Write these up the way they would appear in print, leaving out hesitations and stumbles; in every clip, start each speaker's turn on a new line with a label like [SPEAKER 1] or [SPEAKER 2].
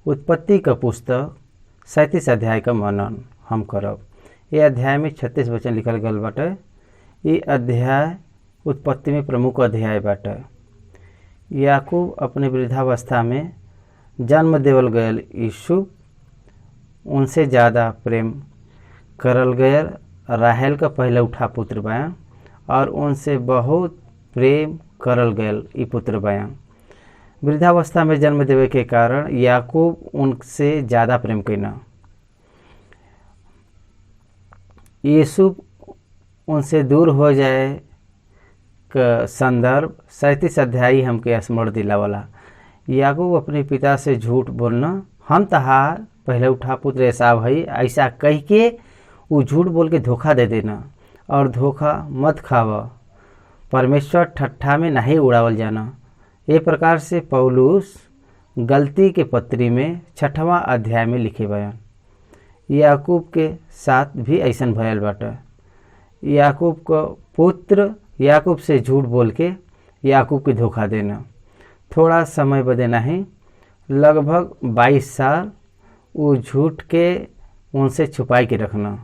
[SPEAKER 1] उत्पत्ति का पुस्तक 37 अध्याय का मनन हम करब। ये अध्याय में 36 वचन लिखल गल बाटे। ये अध्याय उत्पत्ति में प्रमुख अध्याय बाटे। याकूब अपने वृद्धावस्था में जन्म देवल गयल यूसुफ उनसे ज़्यादा प्रेम करल गयल राहेल का पहले उठा पुत्र बयान और उनसे बहुत प्रेम करल गयल ई पुत्र बयान। वृद्धावस्था में जन्म देवे के कारण याकूब उनसे ज़्यादा प्रेम कैना। यूसुफ उनसे दूर हो जाए का संदर्भ 37 अध्याय हमके स्मरण दिलावला। याकूब अपने पिता से झूठ बोलना, हम तहार पहले उठा पुत्र एसाव हई, ऐसा कह के वो झूठ बोल के धोखा दे देना। और धोखा मत खावा, परमेश्वर ठट्ठा में नहीं उड़ावल जाना। ये प्रकार से पौलुस गलती के पत्री में 6वां अध्याय में लिखे बयान। याकूब के साथ भी ऐसन भयल बाटे। याकूब को पुत्र याकूब से झूठ बोल के याकूब के धोखा देना। थोड़ा समय बदे नहीं, लगभग 22 साल वो झूठ के उनसे छुपाई के रखना,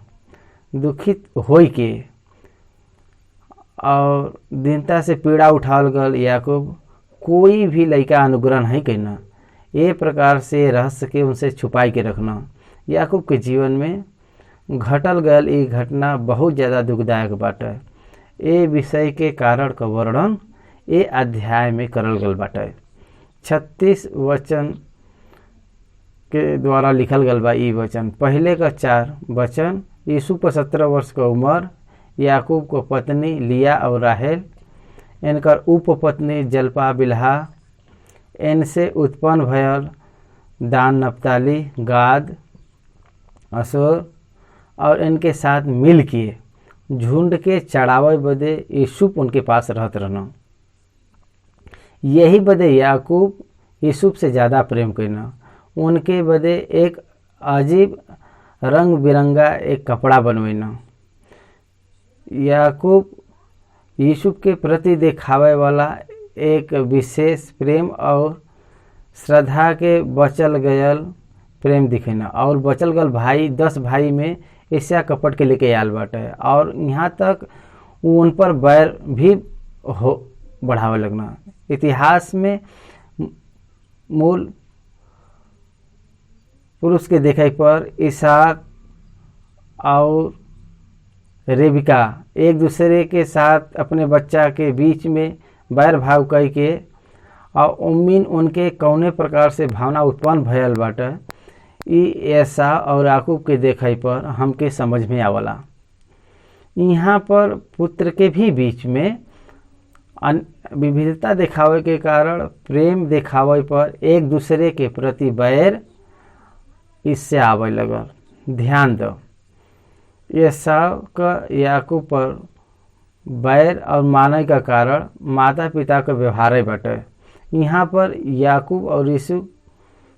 [SPEAKER 1] दुखित होई के और दीनता से पीड़ा उठावल गल याकूब कोई भी लड़का अनुग्रह नहीं करना। ये प्रकार से रहस्य के उनसे छुपाई के रखना। याकूब के जीवन में घटल गयल ये घटना बहुत ज़्यादा दुखदायक बाटे। ये विषय के कारण का वर्णन ये अध्याय में करल गल बाटे। 36 वचन के द्वारा लिखल गल बा। ई वचन पहले का 4 वचन यूसुफ को 17 वर्ष का उम्र, याकूब को पत्नी लिया और राहेल, इनकर उपपत्नी जल्पा बिल्हा, इनसे उत्पन्न भयल दान नप्ताली गाद असोर और इनके साथ मिल के झुंड के चढ़ावे बदे यूसुफ उनके पास रहत रहना। यही बदे याकूब यूसुफ से ज़्यादा प्रेम करना। उनके बदे एक अजीब रंग बिरंगा एक कपड़ा बनवेना। याकूब यूसुफ के प्रति दिखावे वाला एक विशेष प्रेम और श्रद्धा के बचल गयल प्रेम दिखेना। और बचल गल भाई 10 भाई में एशिया कपट के लेके आयल बाटे और यहाँ तक उन पर बैर भी हो बढ़ावे लगना। इतिहास में मूल पुरुष के देखे पर इसहाक और रेबिका एक दूसरे के साथ अपने बच्चा के बीच में बैर भाव कह के और उम्मीन उनके कौने प्रकार से भावना उत्पन्न भयल बाटे ई ऐसा और याकूब के देखे पर हमके समझ में आवला। यहाँ पर पुत्र के भी बीच में विविधता दिखावे के कारण प्रेम दिखावे पर एक दूसरे के प्रति बैर इससे आवे लगल। ध्यान दो, एसाव का याकूब पर बैर और माने का कारण माता पिता का व्यवहार बाटे। यहाँ पर याकूब और यूसुफ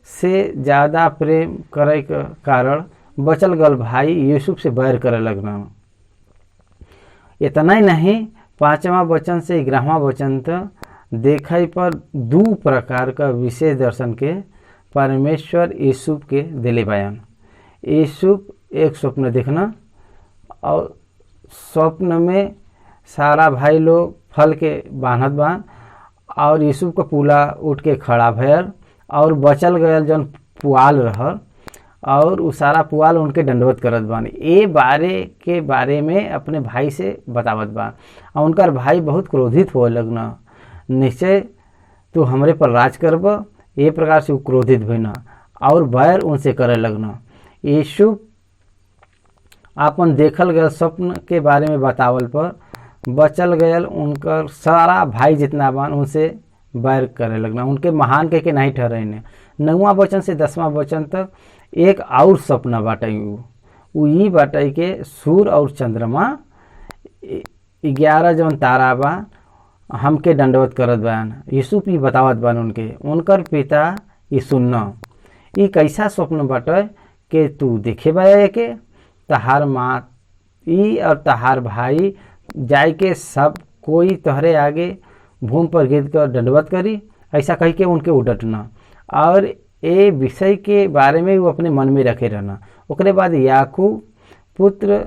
[SPEAKER 1] से ज़्यादा प्रेम करे के कारण बचल गल भाई यूसुफ से बैर करे लगना। इतना ही नहीं, 5वां वचन से 11वां वचन तक देखे पर 2 प्रकार का विशेष दर्शन के परमेश्वर यूसुफ के दिले बयान। यूसुफ एक स्वप्न देखना और स्वप्न में सारा भाई लोग फल के बांधत बान और यूसुफ का पूला उठ के खड़ा भयल और बचल गयल जौन पुआल रहल और उ सारा पुआल उनके दंडवत करत बान। ये बारे में अपने भाई से बतावत बान और उनकर भाई बहुत क्रोधित हो लगना। निश्चय तू हमरे पर राज करब, ये प्रकार से क्रोधित भइना और बैर उनसे करे लगना। यूसुफ आपन देखल गयल स्वप्न के बारे में बतावल पर बचल गयल उनकर सारा भाई जितना बान उनसे बैर करे लगना, उनके महान के नहीं ठहरने। 9वां वचन से 10वां वचन तक एक और सपना बाटे। उ ई बाटे के सूर्य और चंद्रमा 11 जौन तारा बा हमके दंडवत करत बान। यूसुफ ही बतावत बान उनकर पिता ई सुनना। ई कैसा स्वप्न बाटे के तू देखे बा के तहार माँ ई और तहार भाई जाय के सब कोई तोहरे आगे भूमि पर गिर कर दंडवत करी, ऐसा कह के उनके उडटना। और ए विषय के बारे में वो अपने मन में रखे रहना। ओकरे बाद याकूब पुत्र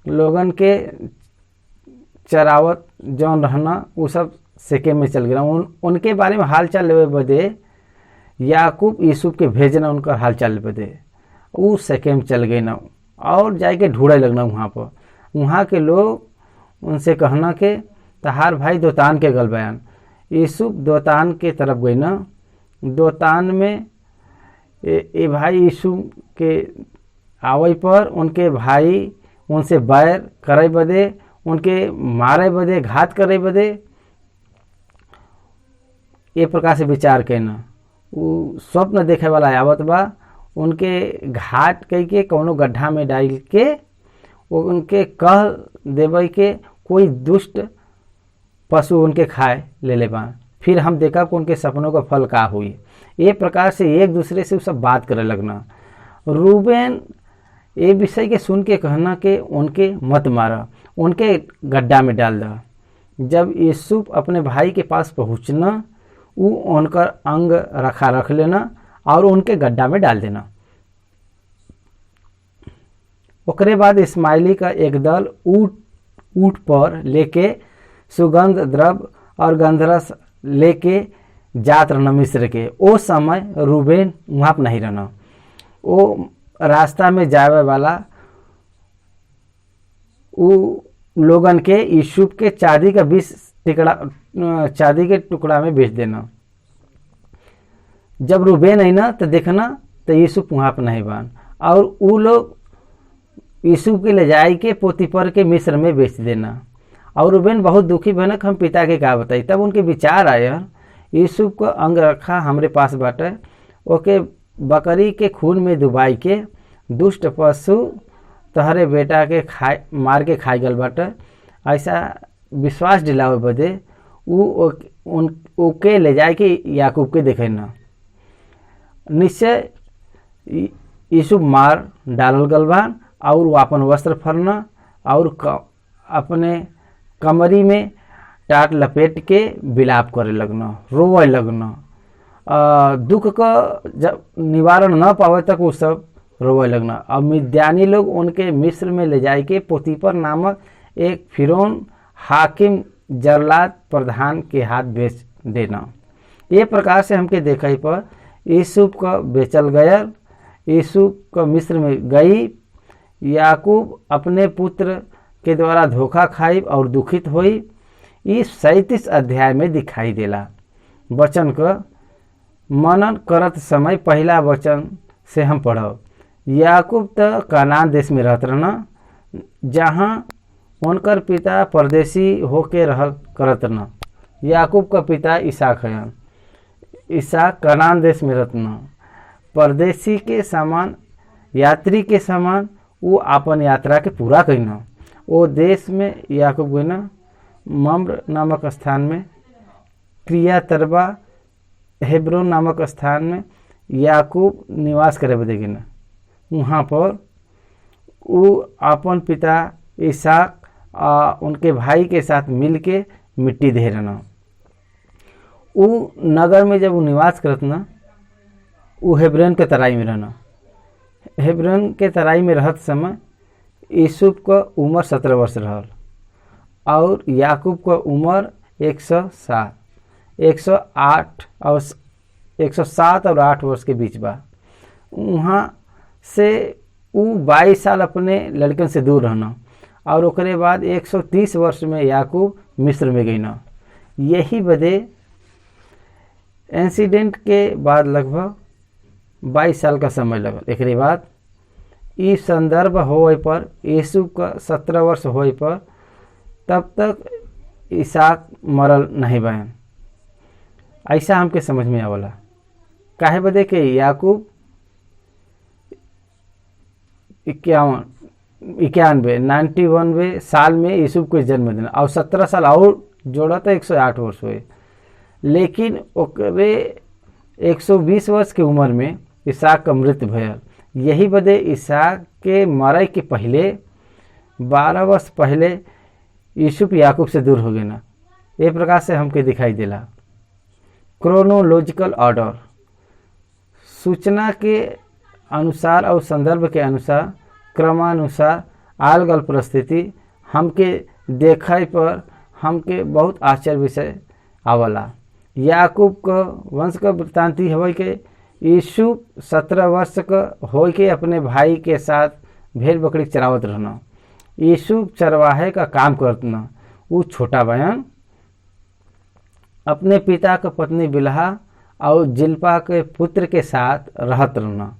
[SPEAKER 1] लोगन के चरावत जौन रहना वो सब सेकेम में चल गया। उनके बारे में हाल चाल लेवे बदे याकूब यूसुफ के भेजना उनका हाल चाल बदे वो सेकेम चल गए ना और जाके ढूंढे लगना वहाँ पर। वहाँ के लोग उनसे कहना कि तहार भाई दोतान के गल बयान। यूसुफ दोतान के तरफ गई ना। दोतान में ए भाई यूसुफ के आवे पर उनके भाई उनसे बैर करे बदे, उनके मारे बदे, घात करे बदे ये प्रकार से विचार करना। वो स्वप्न देखे वाला आवत बा, उनके घाट कह के कौनो गड्ढा में डाल के उनके कह देवे के कोई दुष्ट पशु उनके खाए ले बा, फिर हम देखा कि उनके सपनों का फल का हुई। ये प्रकार से एक दूसरे से सब बात करे लगना। रूबेन ये विषय के सुन के कहना कि उनके मत मारा, उनके गड्ढा में डाल दा। जब यूसुफ अपने भाई के पास पहुँचना वो उनका अंग रख लेना और उनके गड्ढा में डाल देना। ओकरे बाद इस्माइली का एक दल ऊँट पर लेके सुगंध द्रव्य और गंधरस लेके जात रहना मिस्र के। ओ समय रूबेन वहाँ पर नहीं रहना। वो रास्ता में जावे वाला वो लोगन के यूसुफ के चांदी का 20 चांदी के टुकड़ा में बेच देना। जब रूबेन आई ना तो देखना तो यूसुफ वहाँ पर नहीं बान और वो लोग यूसुफ के ले जाए के पोतीपर के मिस्र में बेच देना। और रूबेन बहुत दुखी भनक हम पिता के का बताई। तब उनके विचार आया यूसुफ को अंग रखा हमरे पास बाटे, ओके बकरी के खून में डुबाई के दुष्ट पशु तहरे बेटा के मार के खाई गल बाटे। ऐसा विश्वास दिलावे बदे ओके ले जाए के याकूब के देखे न। निश्चय यूसुफ मार डालल गल बा और वो अपन वस्त्र फरना और अपने कमरी में टाट लपेट के विलाप करे लगना, रोवे लगना। दुख का जब निवारण न पावे तक वो सब रोवे लगना। अब मिद्यानी लोग उनके मिस्र में ले जाए के पोतीपर नामक एक फिरौन हाकिम जल्लाद प्रधान के हाथ बेच देना। ये प्रकार से हमके देखा पर यूसुफ का बेचल गया, यूसुफ का मिस्र में गई। याकूब अपने पुत्र के द्वारा धोखा खाई और दुखित हुई। इस 37 अध्याय में दिखाई देला। वचन का मनन करत समय पहला वचन से हम पढ़ो। याकूब तो कनान देश में रहत रहना, जहाँ उनकर पिता परदेसी होके रहल करत रहना। याकूब का पिता इसहाक है। इसहाक कनान देश में रहतना। परदेसी के समान, यात्री के समान वो अपन यात्रा के पूरा करना। वो देश में याकूब गई ना मम्र नामक स्थान में, क्रिया तरबा हेब्रोन नामक स्थान में याकूब निवास करे बदे ना। वहाँ पर वो अपन पिता इसहाक उनके भाई के साथ मिल के मिट्टी दे रहना। वो नगर में जब वो निवास करत ना, वो हेब्रोन के तराई में रहना। हेब्रोन के तराई में रहत समय यूसुफ का उम्र 17 वर्ष रहल और याकूब का उम्र 107, 108 और 107 और 8 वर्ष के बीच बा। वहाँ से वो 22 साल अपने लड़कन से दूर रहना और ओकरे बाद 130 वर्ष में याकूब मिस्र में गई ना। यही बदे इंसिडेंट के बाद लगभग 22 साल का समय लगल। एक बाद ये संदर्भ होए पर यूसुफ का 17 वर्ष होए पर तब तक इसहाक मरल नहीं बहन। ऐसा हमके समझ में आवला। काहे बदे के याकूब 91 साल में यूसुफ को जन्म देना और 17 साल और जोड़ा तो 108 वर्ष हुए। लेकिन ओकरे 120 वर्ष की उम्र में इसहाक का मृत्यु भयल। यही बदे इसहाक के मरे के पहले 12 वर्ष पहले यूसुफ याकूब से दूर हो गए ना। ये प्रकार से हमके दिखाई देला। क्रोनोलॉजिकल ऑर्डर सूचना के अनुसार और संदर्भ के अनुसार क्रमानुसार आल गल परिस्थिति हमके देखे पर हमके बहुत आश्चर्य विषय आवला। याकूब का वंश का वृत्तांत हवे के यूसुफ 17 वर्ष का हो के अपने भाई के साथ भेड़ बकरी चरावत रहना। यूसुफ चरवाहे का काम करतना। वो छोटा बहन अपने पिता का पत्नी बिलहा और जिल्पा के पुत्र के साथ रहत रहना।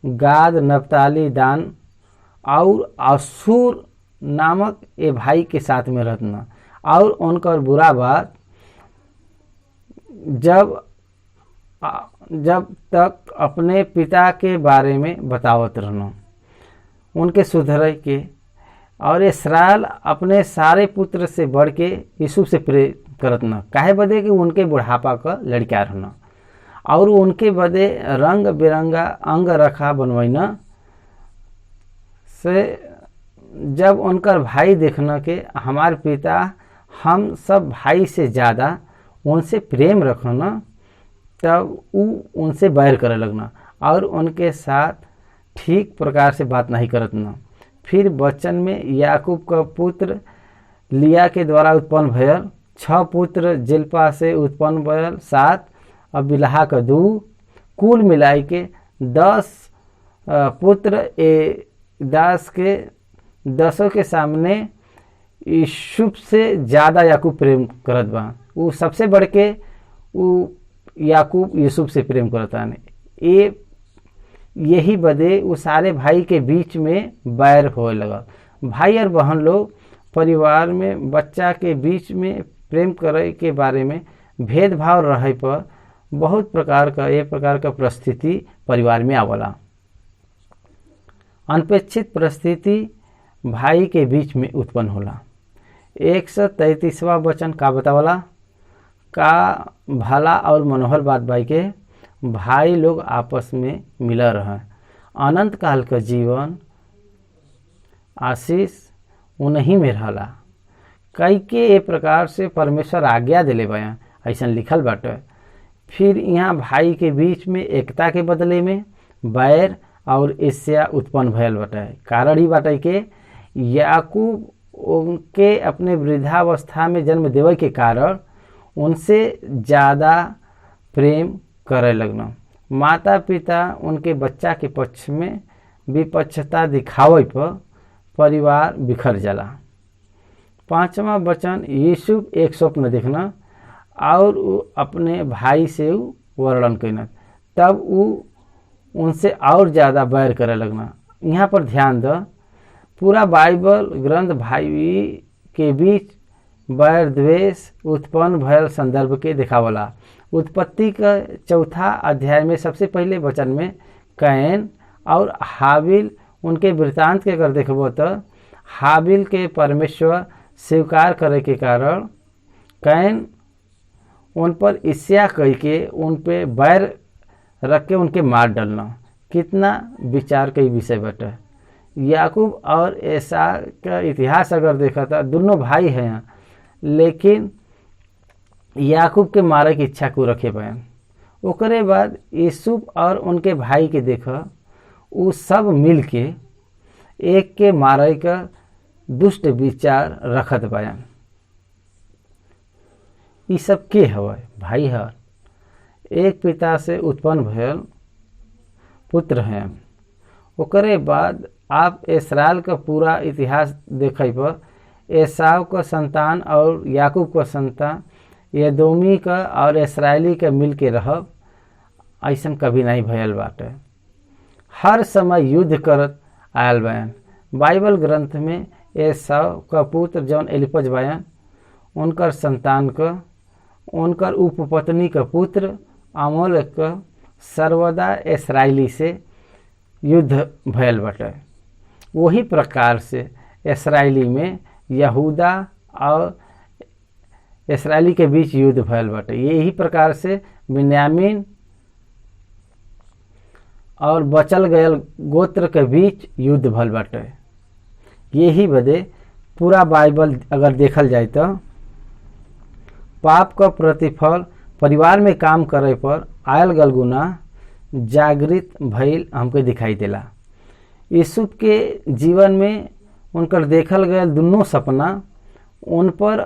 [SPEAKER 1] गाद, नप्ताली, दान और आसूर नामक ए भाई के साथ में रहना। और उनका बुरा बात जब तक अपने पिता के बारे में बतावत रहना, उनके सुधरे के। और इस्राएल अपने सारे पुत्र से बढ़ के यूसुफ से प्रेम करत न, काहे बदे कि उनके बुढ़ापा का लड़का रहना। और उनके बदे रंग बिरंगा अंग रखा बनवाइना से जब उनका भाई देखना के हमारे पिता हम सब भाई से ज़्यादा उनसे प्रेम रखना, तब वो उनसे बैर करे लगना और उनके साथ ठीक प्रकार से बात नहीं करत ना। फिर वचन में याकूब का पुत्र लिया के द्वारा उत्पन्न भयल 6 पुत्र, जिल्पा से उत्पन्न भयल 7 और बिलहा का 2, कुल मिलाई के 10 पुत्र। दास के 10 के सामने यूसुफ से ज़्यादा याकूब प्रेम करत बा। वो सबसे बढ़ के वो याकूब यूसुफ से प्रेम करता ने। यही बदे वो सारे भाई के बीच में बैर होए लगा। भाई और बहन लोग परिवार में बच्चा के बीच में प्रेम करे के बारे में भेदभाव रहे पर बहुत प्रकार का परिस्थिति परिवार में आवला। अनपेक्षित परिस्थिति भाई के बीच में उत्पन्न होला। 133वां वचन का बतावला का भला और मनोहर बात भाई के भाई लोग आपस में मिला रहे। अनंत काल का जीवन आशीष उन्हीं में रहला। कई के ए प्रकार से परमेश्वर आज्ञा दिले बया, ऐसा लिखल बाटे। फिर यहाँ भाई के बीच में एकता के बदले में बैर और ईर्ष्या उत्पन्न भयल बाटे। कारण ही बाटे के याकूब उनके अपने वृद्धावस्था में जन्म देवे के कारण उनसे ज़्यादा प्रेम करे लगना। माता पिता उनके बच्चा के पक्ष में विपक्षता दिखावे पर परिवार बिखर जाला। 5वां वचन यूसुफ एक स्वप्न देखना और अपने भाई से वर्णन करना, तब वो उनसे और ज़्यादा बैर करे लगना। यहाँ पर ध्यान दो, पूरा बाइबल ग्रंथ भाई के बीच बैर द्वेष उत्पन्न भयल संदर्भ के दिखावला। उत्पत्ति का 4 अध्याय में सबसे पहले वचन में कैन और हाबिल उनके वृत्तांत के अगर देखबो तो हाबिल के परमेश्वर स्वीकार करे के कारण कैन उन पर ईर्ष्या करके उन पे बैर रख के उनके मार डालना। कितना विचार का विषय बटे। याकूब और ऐसा का इतिहास अगर देखा था, दोनों भाई हैं, लेकिन याकूब के मारे की इच्छा को रखे बयान। ओकरे बाद यूसुफ और उनके भाई के देखा, वो सब मिल के एक के मारे का दुष्ट विचार रखत बयान। ये सब के हवा भाई है, एक पिता से उत्पन्न भयल पुत्र हैं। ओकरे बाद आप इस्राएल का पूरा इतिहास देखे पर एसाव का संतान और याकूब का संतान यदोमी का और इस्राएली का मिल के रहब ऐसा कभी नहीं भयल बाटे। हर समय युद्ध करत आयल बयान। बाइबल ग्रंथ में एसाव का पुत्र जौन एलिपज बयान, उनकर संतान का उनकर उपपत्नी का पुत्र अमोलेक का सर्वदा इस्राएली से युद्ध भयल बाटे। वही प्रकार से इस्राएली में यहूदा और इस्राएली के बीच युद्ध भयल बाटे। यही प्रकार से बिन्यामीन और बचल गयल गोत्र के बीच युद्ध भयल बाटे। यही बदे पूरा बाइबल अगर देखल जाए तो पाप का प्रतिफल परिवार में काम करे पर आयल गल गुना जागृत भइल हमके दिखाई देला। यूसुफ के जीवन में उनकर देखल गया दुनों सपना उन पर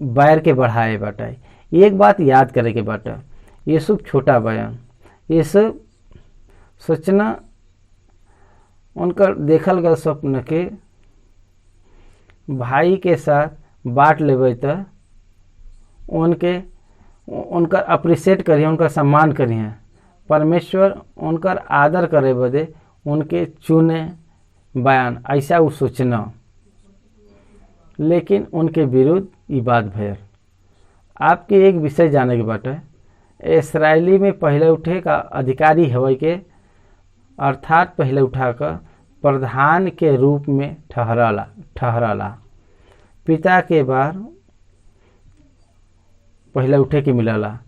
[SPEAKER 1] बैर के बढ़ाए बाटे। एक बात याद करे के बाटे, यूसुफ छोटा बयान, यूसुफ सोचना उनकर देखल गया स्वप्न के भाई के साथ बांट लेवे तो उनकर अप्रिशिएट करिए, उनका सम्मान करिए। परमेश्वर उनकर आदर करे बदे उनके चुने बयान, ऐसा वो सोचना, लेकिन उनके विरुद्ध ये बात भयल। आपके एक विषय जाने के बाटे, इसराइली में पहले उठे का अधिकारी हवे के अर्थात पहले उठाकर प्रधान के रूप में ठहरला। पिता के बाद पहले उठे के मिलला।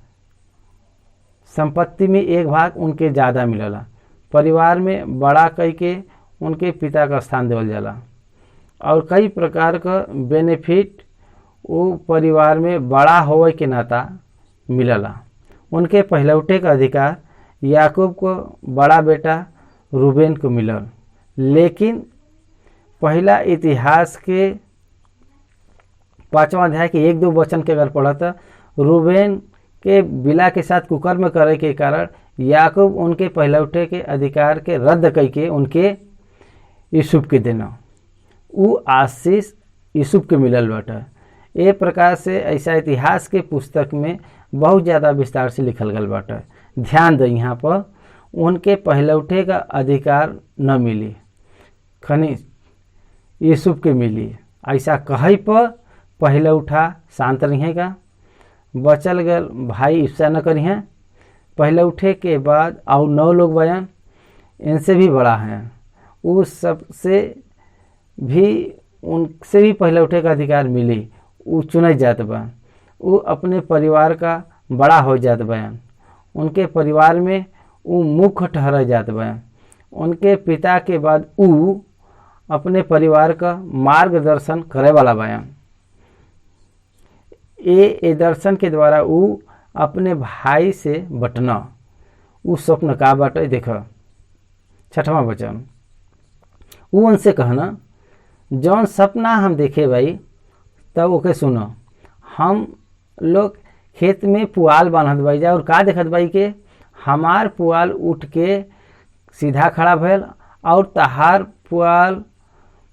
[SPEAKER 1] संपत्ति में एक भाग उनके ज़्यादा मिलला। परिवार में बड़ा कई के उनके पिता का स्थान देवल जाला और कई प्रकार का बेनिफिट वो परिवार में बड़ा होवे के नाता मिलला। उनके पहले उठे का अधिकार याकूब को बड़ा बेटा रूबेन को मिलल। लेकिन पहला इतिहास के 5वां अध्याय के 1-2 वचन के अगर पढ़ा था, रूबेन के बिला के साथ कुकर्म करे के कारण याकूब उनके पहले उठे के अधिकार के रद्द करके उनके यूसुफ के देना, वो आशीष यूसुफ के मिलल बाटे। ए प्रकार से ऐसा इतिहास के पुस्तक में बहुत ज़्यादा विस्तार से लिखल गल बाटे। ध्यान दे, यहाँ पर उनके पहले उठे का अधिकार न मिली, खनिज यूसुफ के मिली। ऐसा कहीं पर पहले उठा शांत रहेगा, बचल गल भाई इससे न करिए। पहले उठे के बाद और 9 लोग बयान इनसे भी बड़ा हैं, उस सबसे भी उनसे भी पहले उठे का अधिकार मिली। वो चुने जात बा, वो अपने परिवार का बड़ा हो जात बयान, उनके परिवार में वो मुख्य ठहर जात बयान। उनके पिता के बाद वो अपने परिवार का मार्गदर्शन करे वाला बयान। ये दर्शन के द्वारा वो अपने भाई से बटना, वो स्वप्न का बाटे। देखो 6वां वचन, वो उनसे कहना जौन सपना हम देखे भाई तब ओके सुनो। हम लोग खेत में पुआल बांधत बाई जा और का देखत बाई के हमार पुआल उठ के सीधा खड़ा भयल और तहार पुआल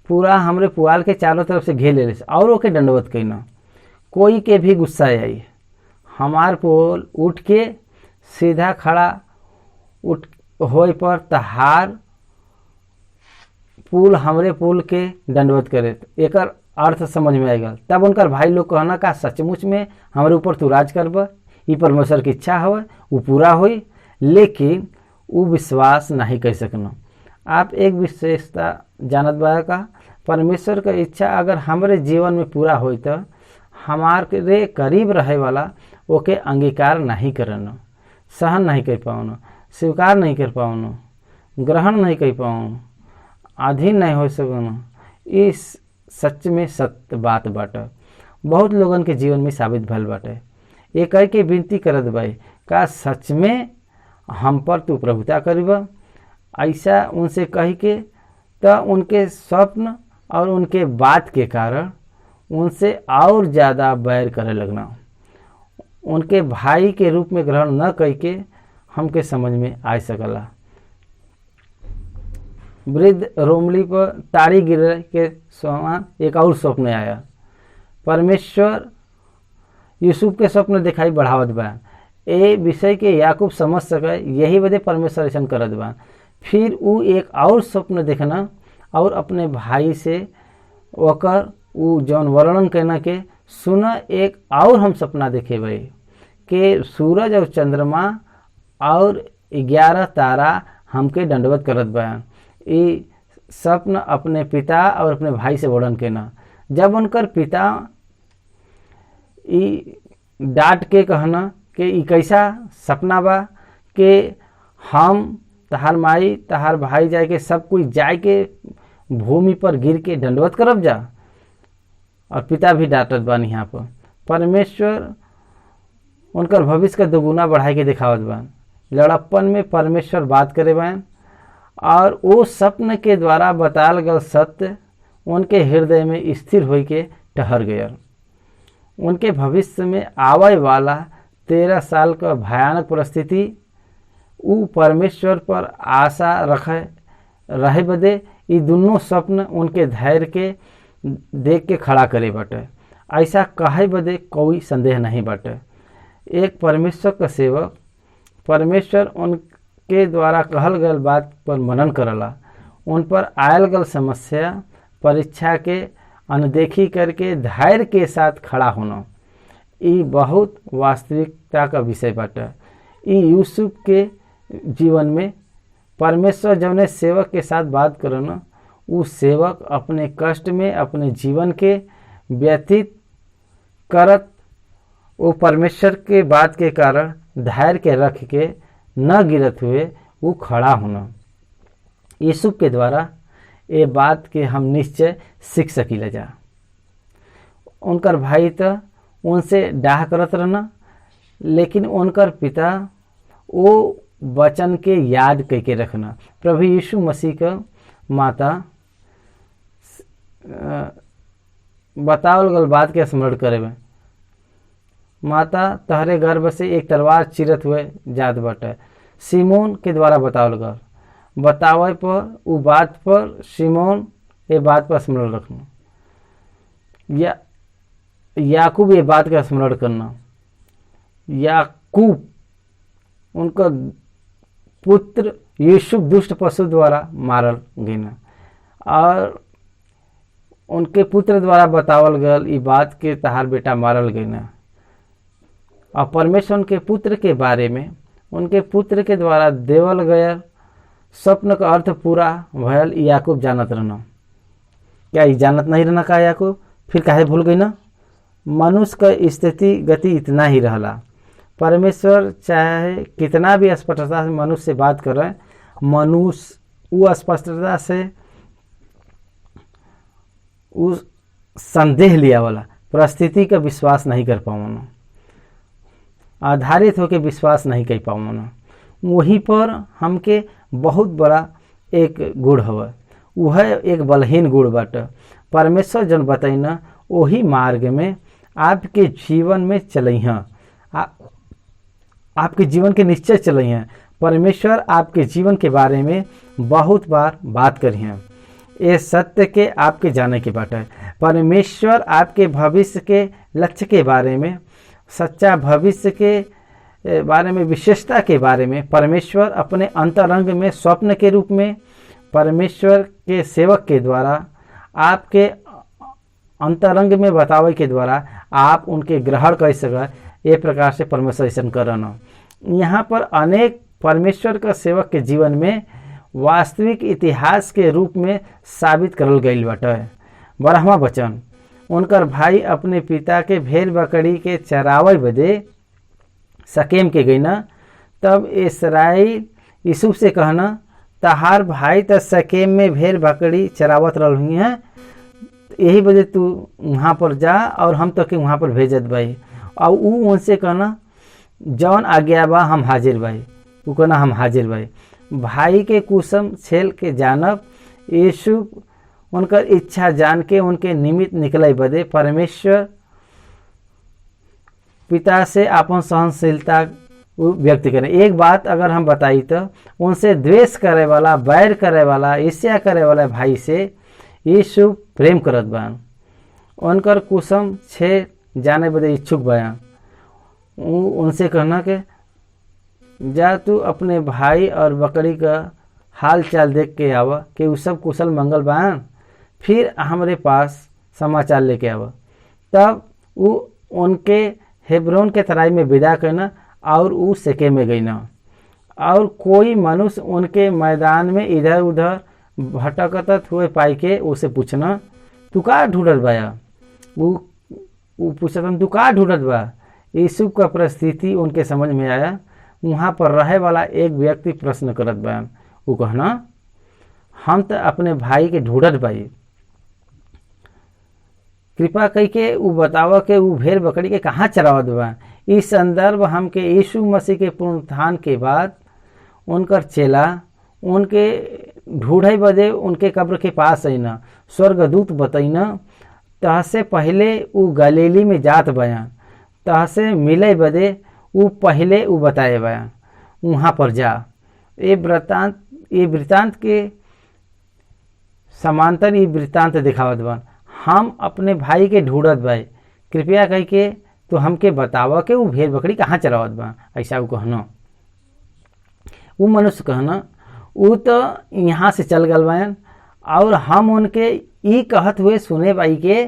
[SPEAKER 1] पूरा हमरे पुआल के चारों तरफ से घेर ले और ओके दंडवत कईना। कोई के भी गुस्सा आई, हमार पुआल उठ के सीधा खड़ा उठ होए पर तहार पुल हमरे पुल के दंडवत करे। एकर अर्थ समझ में आएगा। तब उनकर भाई लोग कहना का सचमुच में हमारे ऊपर तू राज करब, ये परमेश्वर की इच्छा हो वो पूरा हुई। लेकिन वो विश्वास नहीं कर सकना। आप एक विशेषता जानत बा का, परमेश्वर का इच्छा अगर हमारे जीवन में पूरा हो तो हमारे करीब रहे वाला ओके अंगीकार नहीं करना, सहन नहीं कर पाओ, स्वीकार नहीं कर पाओ, ग्रहण नहीं कर पाओ, अधीन नहीं हो सकना। इस सच में सत्य बात बाटे, बहुत लोगन के जीवन में साबित भल बाटे। ये कह के विनती करत भाई का सच में हम पर तू प्रभुता करीब, ऐसा उनसे कह के तो उनके स्वप्न और उनके बात के कारण उनसे और ज़्यादा बैर करे लगना। उनके भाई के रूप में ग्रहण न करके हमके समझ में आ सकला। वृद्ध रोमली पर ताड़ी गिरे के समान एक और स्वप्न आया। परमेश्वर यूसुफ के स्वप्न दिखाई बढ़ावत बा। ए विषय के याकूब समझ सके, यही वजह परमेश्वर ऐसा करत बा। फिर वो एक और स्वप्न देखना और अपने भाई से ओकर वो जौन वर्णन करना के सुना। एक और हम सपना देखे भाई कि सूरज और चंद्रमा और 11 तारा हमके दंडवत करत बा। ये स्वप्न अपने पिता और अपने भाई से वर्णन करना। जब उनकर पिता ये डांट के कहना कि ये कैसा सपना बा कि हम तहार माई तहार भाई जाए के सब कोई जाए के भूमि पर गिर के दंडवत करब जा, और पिता भी डांटत बान। यहाँ पर परमेश्वर उनकर भविष्य का दोगुना बढ़ाई के दिखावत बान। लड़प्पन में परमेश्वर बात करे बयान और वो स्वप्न के द्वारा बताल गल सत्य उनके हृदय में स्थिर होई के ठहर गया। उनके भविष्य में आवे वाला 13 साल का भयानक परिस्थिति उ परमेश्वर पर आशा रहे बदे ये दोनों स्वप्न उनके धैर्य के देख के खड़ा करे बाटे। ऐसा कहे बदे कोई संदेह नहीं बाटे। एक परमेश्वर का सेवक परमेश्वर उनके द्वारा कहल गल बात पर मनन करला, उन पर आयल गल समस्या परीक्षा के अनदेखी करके धैर्य के साथ खड़ा होना, ये बहुत वास्तविकता का विषय बाटे। ये यूसुफ के जीवन में परमेश्वर जौने सेवक के साथ बात करना, उस सेवक अपने कष्ट में अपने जीवन के व्यतीत करत वो परमेश्वर के बात के कारण धैर्य के रख के न गिरत हुए वो खड़ा होना। यूसुफ के द्वारा ये बात के हम निश्चय सीख सकीला जा। उनकर भाई तो उनसे डाह करत रहना, लेकिन उनकर पिता वो वचन के याद करके रखना। प्रभु यीशु मसीह का माता बतावल गल बात के स्मरण करे में, माता तहरे गर्भ से एक तलवार चिरत हुए जात बाटे। सिमोन के द्वारा बतावल गल बतावे पर उ बात पर सिमोन ये बात पर स्मरण रखना, या याकूब ये बात का स्मरण करना। याकूब उनका पुत्र यूसुफ दुष्ट पशु द्वारा मारल गईना और उनके पुत्र द्वारा बतावल गल ई बात के तहार बेटा मारल गईना। और परमेश्वर उनके पुत्र के बारे में उनके पुत्र के द्वारा देवल गया स्वप्न का अर्थ पूरा भयल याकूब जानत रहना। क्या ये जानत नहीं रहना का याकूब? फिर काहे भूल गई ना? मनुष्य का स्थिति गति इतना ही रहला। परमेश्वर चाहे कितना भी स्पष्टता से मनुष्य से बात कर रहे, मनुष्य वो स्पष्टता से उस संदेह लिया वाला परिस्थिति का विश्वास नहीं कर पाऊना, आधारित होकर विश्वास नहीं कर पाऊना। वहीं पर हमके बहुत बड़ा एक गुण हवा, वह एक बलहीन गुण बाटे। परमेश्वर जन बताइना वही मार्ग में आपके जीवन में चलई, आपके जीवन के निश्चय चलई हैं। परमेश्वर आपके जीवन के बारे में बहुत बार बात करी हैं। ये सत्य के आपके जाने के बात है। परमेश्वर आपके भविष्य के लक्ष्य के बारे में, सच्चा भविष्य के बारे में, विशेषता के बारे में परमेश्वर अपने अंतरंग में स्वप्न के रूप में परमेश्वर के सेवक के द्वारा आपके अंतरंग में बतावे के द्वारा आप उनके ग्रहण कर सके। ये प्रकार से परमेश्वर ऐसा करना। यहाँ पर अनेक परमेश्वर का सेवक के जीवन में वास्तविक इतिहास के रूप में साबित करल गई बाटे। 12वां वचन, उनकर भाई अपने पिता के भेड़ बकरी के चरावे बदे सकेम के गई ना। तब इसराइल यूसुफ से कहना, तहार भाई तो सकेम में भेड़ बकरी चरावत रही हैं, यही वजह तू वहाँ पर जा और हम तो के वहाँ पर भेजत भाई। और वो उनसे कहना, जौन आज्ञा बा हम हाजिर भाई। वो कहना हम हाजिर भाई। भाई के कुसम छेल के जानब यूसुफ उनकर इच्छा जान के उनके निमित्त निकले बदे परमेश्वर पिता से अपन सहनशीलता व्यक्त करें। एक बात अगर हम बताई तो उनसे द्वेष करे वाला, बैर करे वाला, ईर्ष्या करे वाला भाई से यूसुफ प्रेम करत बान, उनकर कुसम छे जाने बदे इच्छुक बयान। उनसे कहना के जा तू अपने भाई और बकरी का हाल चाल देख के आवा कि वो सब कुशल मंगल बान, फिर हमारे पास समाचार लेके आवा। तब वो उनके हेब्रोन के तराई में विदा करना और वो सेके में गई ना। और कोई मनुष्य उनके मैदान में इधर उधर भटकत हुए पाई के उसे पूछना, तू का ढूंढत बाया? वो पूछता, तू का ढूंढत बा? यूसुफ का परिस्थिति उनके समझ में आया। वहाँ पर रहे वाला एक व्यक्ति प्रश्न करत बयान। वो कहना, हम तो अपने भाई के ढूंढत बाई, कृपा कई के वो बतावा के वो भेड़ बकरी के कहाँ चरावत बा। इस संदर्भ हमके यीशु मसीह के पुनरुत्थान के बाद उनकर चेला उनके ढूंढे बदे उनके कब्र के पास अइना। स्वर्गदूत बतैना तहसे पहले उ गलीली में जात बयां, तहसे मिले बदे उ पहले उ बताए बयां वहाँ पर जा। ये वृतांत के समांतर ये वृतांत दिखावत बा। हम अपने भाई के ढूंढत बाई, कृपया कह के तो हमके बतावा के वो भेड़ बकरी कहाँ चरावत बा। ऐसा वो कहना, वो मनुष्य कहना वो तो यहाँ से चल गल बायन और हम उनके ई कहत हुए सुने बाई के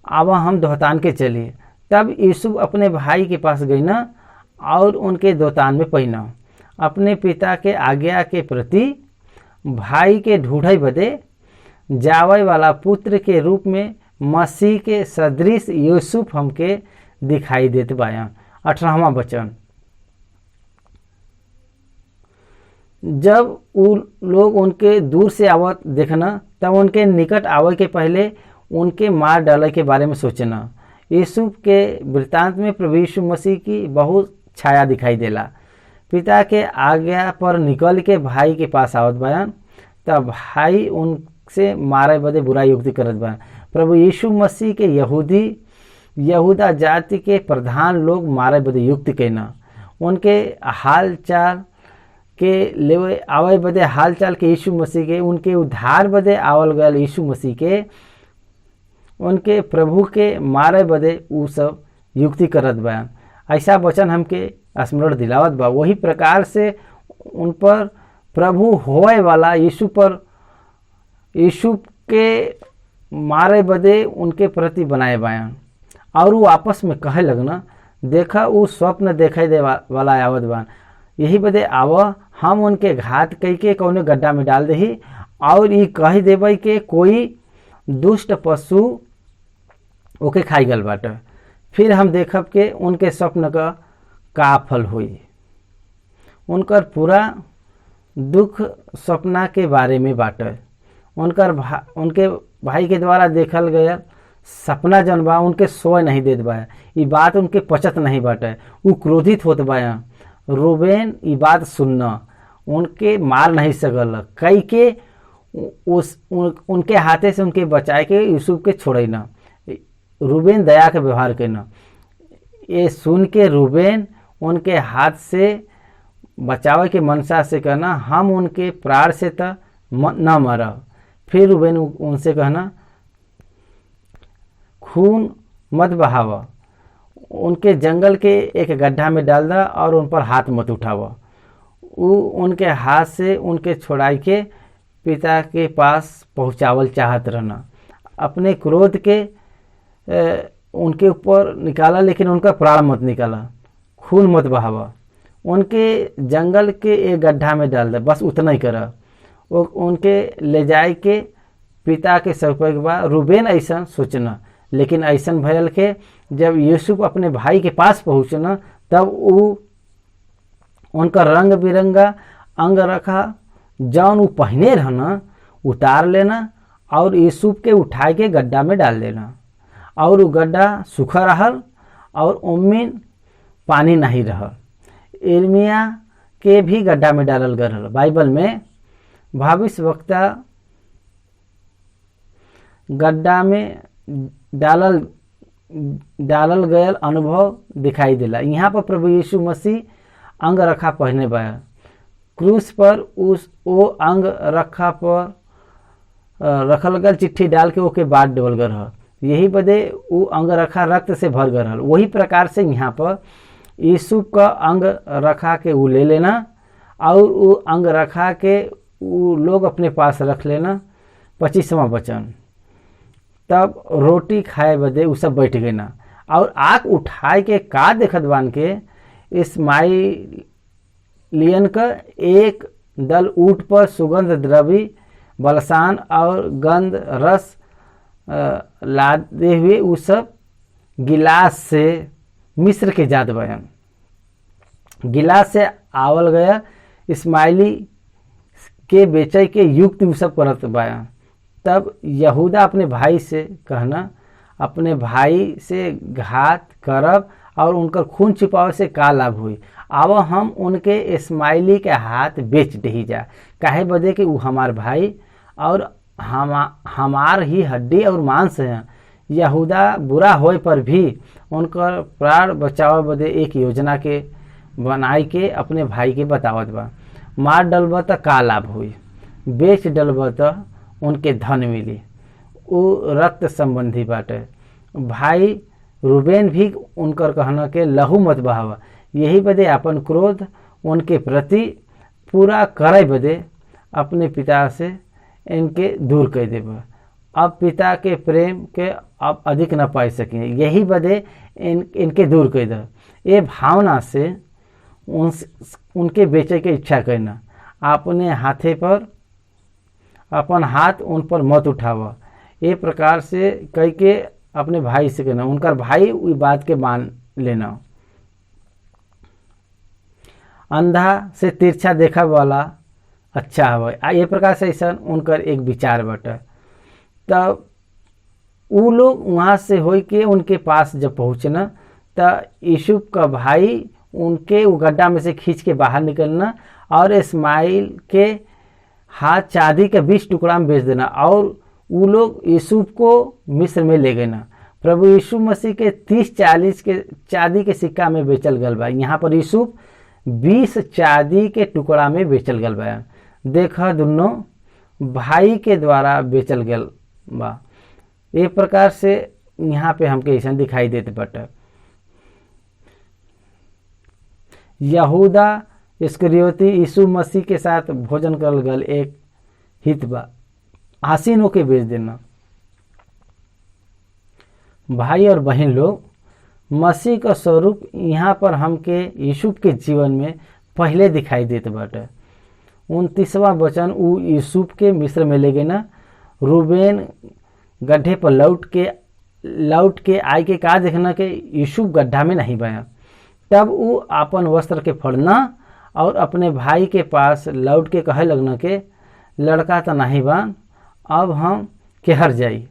[SPEAKER 1] अब हम दोहतान के चलिए। तब यूसुफ अपने भाई के पास गई ना और उनके दोतान में पहिना। अपने पिता के आज्ञा के प्रति भाई के ढूंढे बदे जावे वाला पुत्र के रूप में मसीह के सदृश यूसुफ हमके दिखाई देते बाया। 18वां वचन, जब वो लोग उनके दूर से आवत देखना तब उनके निकट आवे के पहले उनके मार डाले के बारे में सोचना। यूसुफ के वृत्तांत में प्रभु यीशु मसीह की बहुत छाया दिखाई देला। पिता के आज्ञा पर निकल के भाई के पास आवत बयान, तब भाई उनसे मारे बदे बुरा युक्ति करत बयान। प्रभु यीशु मसीह के यहूदा जाति के प्रधान लोग मारे बदे युक्ति कहना। उनके हाल चाल के लेवे आवे बदे हाल चाल के यीशु मसीह के, उनके उद्धार बदे आवल गयल यीशु मसीह के, उनके प्रभु के मारे बदे उ सब युक्ति करत बयान। ऐसा वचन हमके स्मरण दिलावत बा। वही प्रकार से उन पर प्रभु होए वाला यीशु के मारे बदे उनके प्रति बनाए बयान। और वो आपस में कहे लगना, देखा वो स्वप्न देखे दे वाला आवत बान, यही बदे आव हम उनके घात कई के कौने गड्ढा में डाल दही और ये कह देवे के कोई दुष्ट पशु ओके खाई गल बाटे। फिर हम देखब के उनके स्वप्न का फल हुई। उनकर पूरा दुख सपना के बारे में बाटे। उनके भाई के द्वारा देखल गया सपना जन बा उनके सोए नहीं देत बा। ये बात उनके पचत नहीं बाटे। वो क्रोधित होत बा। रूबेन ये बात सुनना उनके मार नहीं सकल, कई के उनके हाथे से उनके बचाए के यूसुफ के छोड़े ना। रूबेन दया के व्यवहार करना। ये सुन के रूबेन उनके हाथ से बचावे के मनसा से कहना, हम उनके प्राण से तो न मरब। फिर रूबेन उनसे कहना, खून मत बहावा, उनके जंगल के एक गड्ढा में डाल दा और उन पर हाथ मत उठावा। वो उनके हाथ से उनके छोड़ाई के पिता के पास पहुँचावल चाहत रहना। अपने क्रोध के उनके ऊपर निकाला, लेकिन उनका प्राण मत निकाला, खून मत बहावा, उनके जंगल के एक गड्ढा में डाल दे, बस उतना ही करा। वो उनके ले जाए के पिता के सौंपे के बाद रूबेन ऐसा सोचना। लेकिन ऐसा भयल के जब यूसुफ अपने भाई के पास पहुँचना तब वो उनका रंग बिरंगा अंग रखा जौन वो पहने रहना उतार लेना और यूसुफ के उठा के गड्ढा में डाल देना। और वो गड्ढा सूखा रहल और उम्मीन पानी नहीं रहल। इर्मिया के भी गड्ढा में डालल गए रहल। बाइबल में भविष्यवक्ता गड्ढा में डालल गयल अनुभव दिखाई दिला। यहाँ पर प्रभु यीशु मसीह अंग रखा पहने बा। क्रूस पर वो अंग रखा पर रखल गल चिट्ठी डाल के ओके बांट देवल गल रहा। यही बदे वो अंग रखा रक्त से भर गल रहा। वही प्रकार से यहाँ पर यीशु का अंग रखा के वो ले लेना और वो अंग रखा के वो लोग अपने पास रख लेना। 25वां वचन, तब रोटी खाए बदे वो सब बैठ गए ना और आँख उठाए के का देखत बान के इस्माइलियन का एक दल ऊँट पर सुगंध द्रव्य बलसान और गंध रस लादे हुए वो सब गिलास से मिस्र के जात बयान। गिलास से आवल गया इस्माइली के बेचे के युक्त वो सब करत बयान। तब यहूदा अपने भाई से कहना, अपने भाई से घात करब और उनकर खून छिपावे से का लाभ हुई। अब हम उनके इस्माइली के हाथ बेच दही जा, काहे बदे कि वो हमार भाई और हमार ही हड्डी और मांस हैं। यहूदा बुरा होए पर भी उनकर प्राण बचावे बदे एक योजना के बनाई के अपने भाई के बतावत बा। मार डलबा त का लाभ हुई, बेच डलबा त उनके धन मिली, वो रक्त संबंधी बाटे। भाई रूबेन भी उनकर कहना के लहू मत बहावा, यही बदे अपन क्रोध उनके प्रति पूरा करे बदे अपने पिता से इनके दूर कर देबा। अब पिता के प्रेम के अब अधिक न पाई सकें, यही बदे इनके दूर कर दे। ये भावना से उनके बेचे के इच्छा करना, अपने हाथे पर अपन हाथ उन पर मत उठावा। ये प्रकार से कह के अपने भाई से कहना, उनका भाई उस बात के मान लेना। अंधा से तिरछा देखा वाला अच्छा हवे, ये प्रकार से ऐसा उनकर एक विचार बटे। तब वो लोग वहाँ से हो के उनके पास जब पहुँचना तब यूसुफ का भाई उनके वो गड्ढा में से खींच के बाहर निकलना और इस्माइल के हाथ चांदी के 20 टुकड़ा में बेच देना, और वो लोग यूसुफ को मिस्र में ले गए ना। प्रभु यीशु मसीह के 30-40 के चांदी के सिक्का में बेचल गल बा। यहाँ पर यूसुफ 20 चांदी के टुकड़ा में बेचल गल बा। देखा दोनों भाई के द्वारा बेचल गल बा। ये प्रकार से यहाँ पे हमके ऐसा दिखाई देते बटे। यहूदा इस्करियोती यीशु मसीह के साथ भोजन करल गल एक हित बा, आसीन होके बेच देना। भाई और बहन लोग, मसीह का स्वरूप यहाँ पर हमके यूसुफ के जीवन में पहले दिखाई देते बाटे। 29वां वचन उ यूसुफ के मिस्र में ले गए ना। रूबेन गड्ढे पर लौट के आय के का देखना के यूसुफ गड्ढा में नहीं बया। तब वो अपन वस्त्र के फड़ना और अपने भाई के पास लौट के कहे लगना के लड़का तो नहीं बा, अब हम केहर जाई।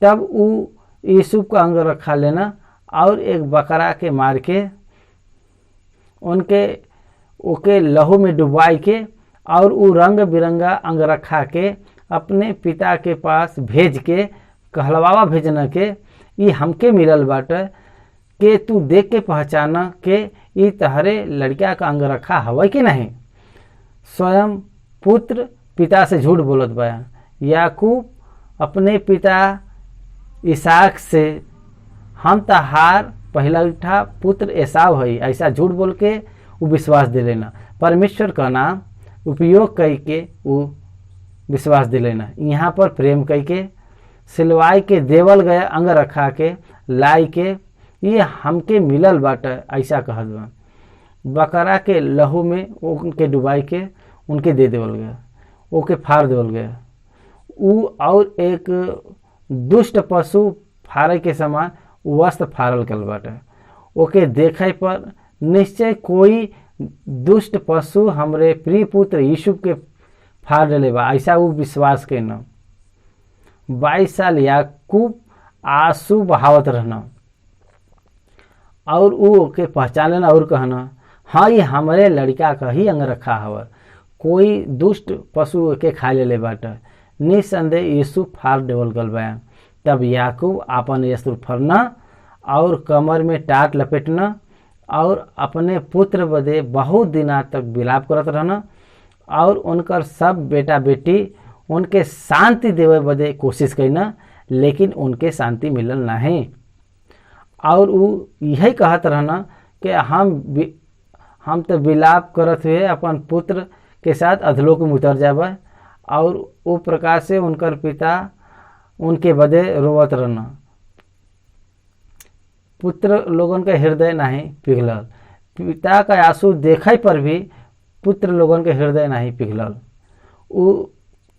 [SPEAKER 1] तब वो यूसुफ का अंग रखा लेना और एक बकरा के मार के ओके लहू में डुबाई के और वो रंग बिरंगा अंग रखा के अपने पिता के पास भेज के कहलवावा भेजना के ये हमके मिलल बाटे के तू देख के पहचाना के ये तहरे लड़किया का अंग रखा हवा कि नहीं। स्वयं पुत्र पिता से झूठ बोलत बा। याकूब अपने पिता इसहाक से हम तहार पहला पुत्र एसाव है ऐसा झूठ बोल के वो विश्वास दे लेना। परमेश्वर का नाम उपयोग कई के वो विश्वास दे लेना। यहाँ पर प्रेम कई के सिलवाई के देवल गए अंग रखा के लाई के ये हमके मिलल बाटे ऐसा कहल बा। बकरा के लहू में उनके डुबाई के उनके दे देवल गया, ओके फाड़ देवल गया। ऊ और एक दुष्ट पशु फाड़े के समान वस्त्र फाड़ल गल बाटे। ओके देखे पर निश्चय कोई दुष्ट पशु हमरे प्रिय पुत्र यीशु के फाड़ डले बा ऐसा वो विश्वास के न। 22 साल याकूब आंसू बहावत रहना और वो के पहचान लेना और कहना हाँ ये हमारे लड़का का ही अंग रखा हवा, कोई दुष्ट पशु के खा ले बाटे। निसंदेह यीशु फाड़ देवल गल बा। तब याकूब अपन यस्त्र फरना और कमर में टाट लपेटना और अपने पुत्र बदे बहुत दिना तक विलाप करत रहना और उनकर सब बेटा बेटी उनके शांति देवे बदे कोशिश करना, लेकिन उनके शांति मिलल नहीं। और वो यही कहत रहना कि हम तो विलाप करत हुए अपन पुत्र के साथ अधलोक में उतर जाबा। और वो प्रकार से उनकर पिता उनके बदे रोवत रहना। पुत्र लोगन का हृदय नहीं पिघलल, पिता का आंसू देखे पर भी पुत्र लोगन के हृदय नहीं पिघलल। वो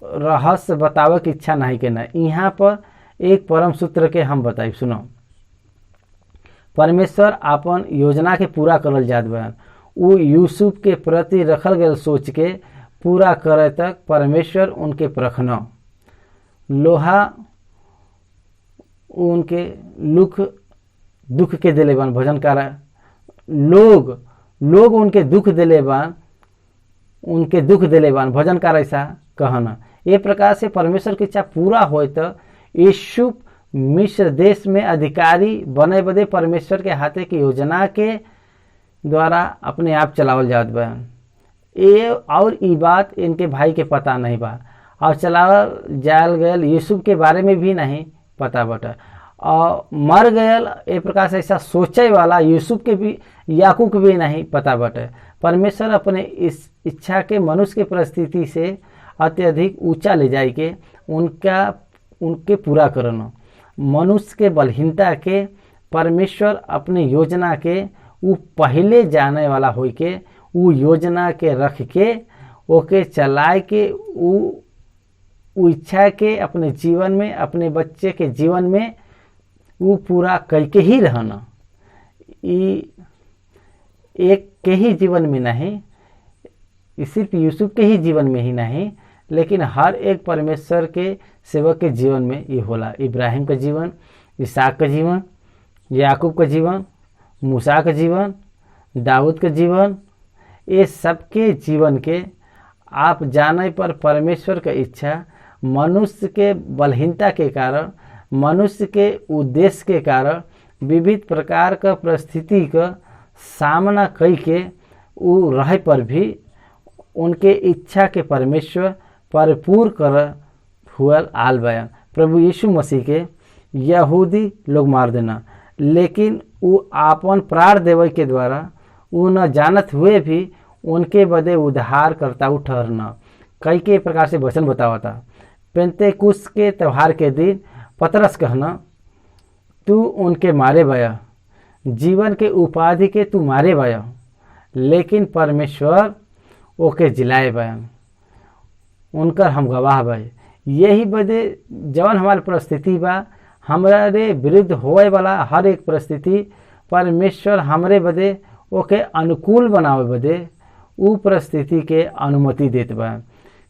[SPEAKER 1] रहस्य बतावे की इच्छा नहीं करना। यहाँ पर एक परम सूत्र के हम बताई सुनो। परमेश्वर अपन योजना के पूरा करल जात बा। वो यूसुफ के प्रति रखल गए सोच के पूरा करे तक परमेश्वर उनके परखना। लोहा उनके लुक दुख के दिले बान, भोजनकार लोग उनके दुख दिले बान, भोजनकार ऐसा कहना। ये प्रकार से परमेश्वर की इच्छा पूरा हो तो यीशु मिस्र देश में अधिकारी बने बदे परमेश्वर के हाथे की योजना के द्वारा अपने आप चलावल जात बा। ये और ई बात इनके भाई के पता नहीं बा और चलावल जाल गयल यूसुफ के बारे में भी नहीं पता बटा और मर गयल। एक प्रकार से ऐसा सोचे वाला यूसुफ के भी, याकूब के भी नहीं पता बटे। परमेश्वर अपने इस इच्छा के मनुष्य के परिस्थिति से अत्यधिक ऊंचा ले जाए के उनके पूरा करना। मनुष्य के बलहीनता के परमेश्वर अपने योजना के वो पहले जाने वाला हो के वो योजना के रख के ओके चलाए के वो इच्छा के अपने जीवन में, अपने बच्चे के जीवन में वो पूरा करके ही रहना। एक के ही जीवन में नहीं, सिर्फ यूसुफ के ही जीवन में ही नहीं, लेकिन हर एक परमेश्वर के सेवक के जीवन में ये होला। इब्राहिम का जीवन, इसहाक का जीवन, याकूब का जीवन, मूसा का जीवन, दाऊद का जीवन, ये सबके जीवन के आप जाने पर परमेश्वर का इच्छा मनुष्य के बलहीनता के कारण, मनुष्य के उद्देश्य के कारण विविध प्रकार का परिस्थिति का सामना कई के वो रहे पर भी उनके इच्छा के परमेश्वर परिपूर्ण कर हुआ आल बयान। प्रभु यीशु मसीह के यहूदी लोग मार देना, लेकिन वो आपन प्राण देवे के द्वारा वो न जानत हुए भी उनके बदे उद्धार करता ठहरना। कई के प्रकार से वचन बतावता। पेंतेकुस्त के त्यौहार के दिन पतरस कहना, तू उनके मारे बया, जीवन के उपाधि के तू मारे बया, लेकिन परमेश्वर ओके जिलाए बया, उनकर हम गवाह बे। यही बदे जवन हमारी परिस्थिति बा, हमारे विरुद्ध होए वाला हर एक परिस्थिति परमेश्वर हमरे बदे ओके अनुकूल बनावे बदे उ परिस्थिति के अनुमति देत बा।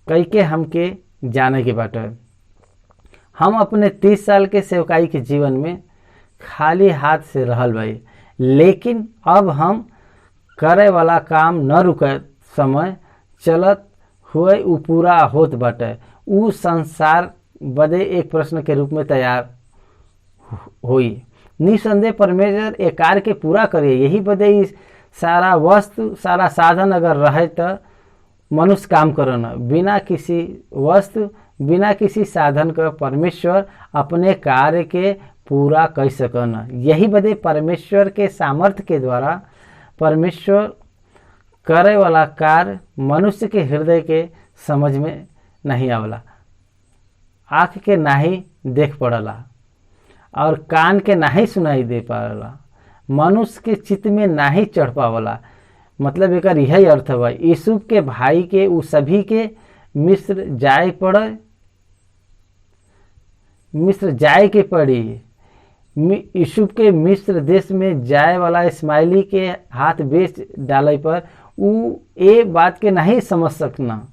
[SPEAKER 1] कई के हमके जाने के बाटे। हम अपने 30 साल के सेवकाई के जीवन में खाली हाथ से रहल भाई, लेकिन अब हम करे वाला काम न रुके समय चलत हुए उ पूरा होत बाटे। उ संसार बदे एक प्रश्न के रूप में तैयार हुई। निसंदेह परमेश्वर एक कार्य के पूरा करे, यही बदे सारा वस्तु, सारा साधन अगर रहे तो मनुष्य काम करना। बिना किसी वस्तु, बिना किसी साधन का परमेश्वर अपने कार्य के पूरा कर सकना। यही बदे परमेश्वर के सामर्थ्य के द्वारा परमेश्वर करे वाला कार्य मनुष्य के हृदय के समझ में नहीं आवला, आँख के नहीं देख पड़ला और कान के नहीं सुनाई दे पाला, मनुष्य के चित्त में नहीं चढ़ पावला। मतलब एक यही अर्थ बा। यूसुफ के भाई के उ सभी के मिस्र जाए पड़े, मिस्र जाए के पड़ी। यूसुफ के मिस्र देश में जाए वाला इस्माइली के हाथ बेच डाले पर उ ये बात के नहीं समझ सकना,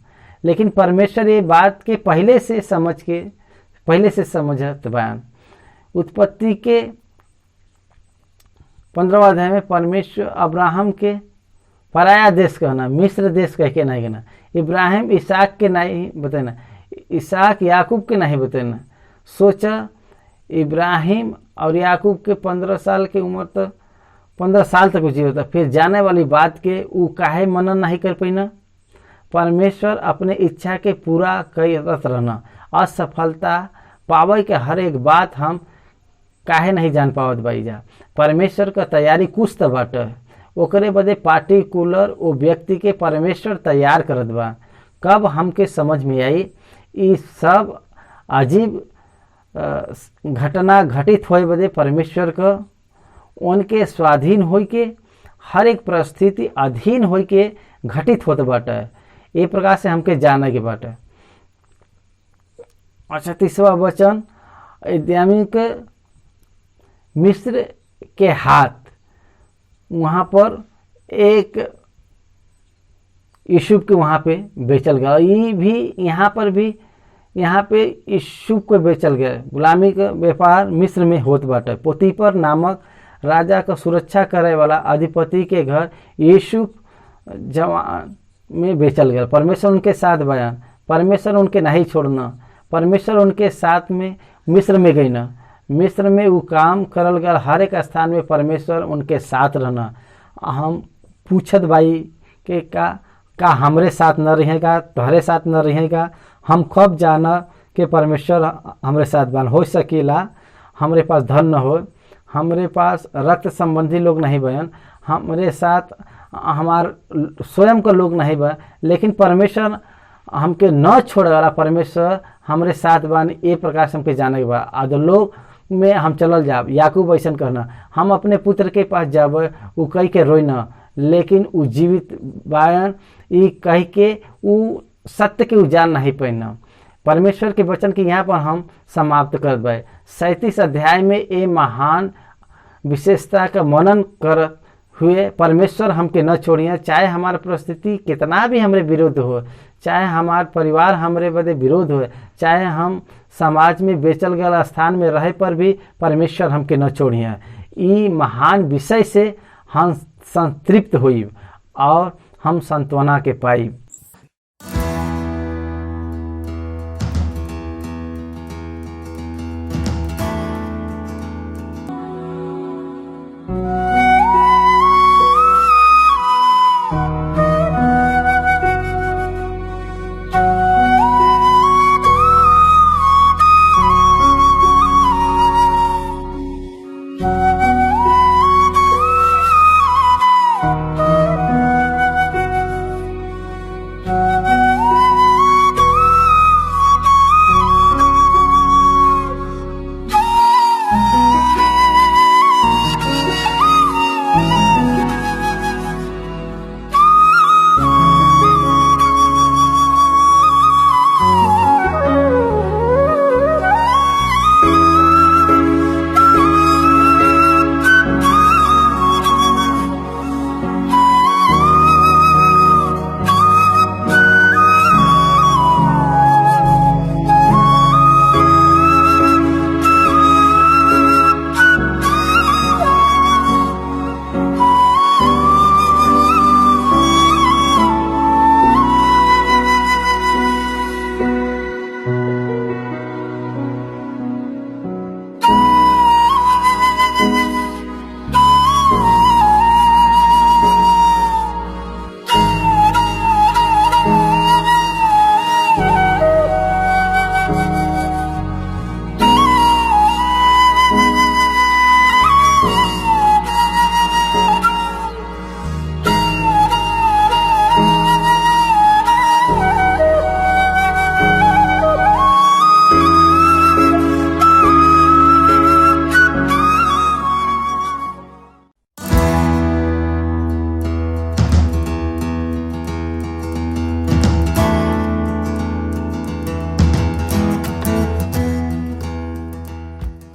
[SPEAKER 1] लेकिन परमेश्वर ये बात के पहले से समझत बयान। उत्पत्ति के 15वां अध्याय में परमेश्वर अब्राहम के पराया देश कहना, मिस्र देश कह के नहीं कहना, इब्राहिम इसहाक के नहीं बताना, इसहाक याकूब के नहीं बताना। सोचा इब्राहिम और याकूब के 15 साल की उम्र तक 15 साल तक जी होता, फिर जाने वाली बात के वो काहे मनन नहीं कर पाइना। परमेश्वर अपने इच्छा के पूरा करत रहना। असफलता पावे के हर एक बात हम काहे नहीं जान पावत बाई जा। परमेश्वर का तैयारी कुछ तो बाटे, ओकरे बदे पार्टिकुलर वो व्यक्ति के परमेश्वर तैयार करत बा। कब हमके समझ में आई ये सब अजीब घटना घटित होए बदे परमेश्वर का उनके स्वाधीन होई के हर एक परिस्थिति अधीन होई के घटित होत बाटे। ये प्रकार से हमके जाने के बाटे। अच्छा, 30वां वचन, इब्राहिम के मिस्र के हाथ, वहाँ पर एक यूसुफ के वहाँ पे बेचल गया। ये भी यहाँ पे यूसुफ को बेचल गया। गुलामी का व्यापार मिस्र में होत बाटे। पोतीपर नामक राजा का सुरक्षा करे वाला अधिपति के घर यूसुफ जवान में बेचल गया। परमेश्वर उनके साथ बयान, परमेश्वर उनके नहीं छोड़ना, परमेश्वर उनके साथ में मिस्र में गई ना, मिस्र में वो काम करल गया। हर एक स्थान में परमेश्वर उनके साथ रहना। हम पूछत भाई के का हमरे साथ न रहेगा, तोहरे साथ न रहेगा। हम कब जाना कि परमेश्वर हमरे साथ बन। हो सकेला हमरे पास धन न हो, हमरे पास रक्त संबंधी लोग नहीं बन, हमरे साथ हमार स्वयं का लोग नहीं बन, लेकिन परमेश्वर हमके न छोड़े वाला परमेश्वर हमरे साथ बन। ये प्रकार से हमके जाने के बाद आध लोग में हम चलल जाब। याकूब ऐसा कहना, हम अपने पुत्र के पास जाब, वो कह के रोई न, लेकिन वो जीवित बायन ये कह के वो सत्य के उजान नहीं पैना। परमेश्वर के वचन के यहाँ पर हम समाप्त कर दे। 37 अध्याय में ये महान विशेषता का मनन कर हुए परमेश्वर हमके न छोड़िए, चाहे हमारा परिस्थिति कितना भी हमरे विरुद्ध हो, चाहे हमार परिवार हमरे बदे विरोध हो, चाहे हम समाज में बेचल गया स्थान में रहे पर भी परमेश्वर हमके न छोड़िए। ई महान विषय से हम संतृप्त हुई और हम सांत्वना के पाई।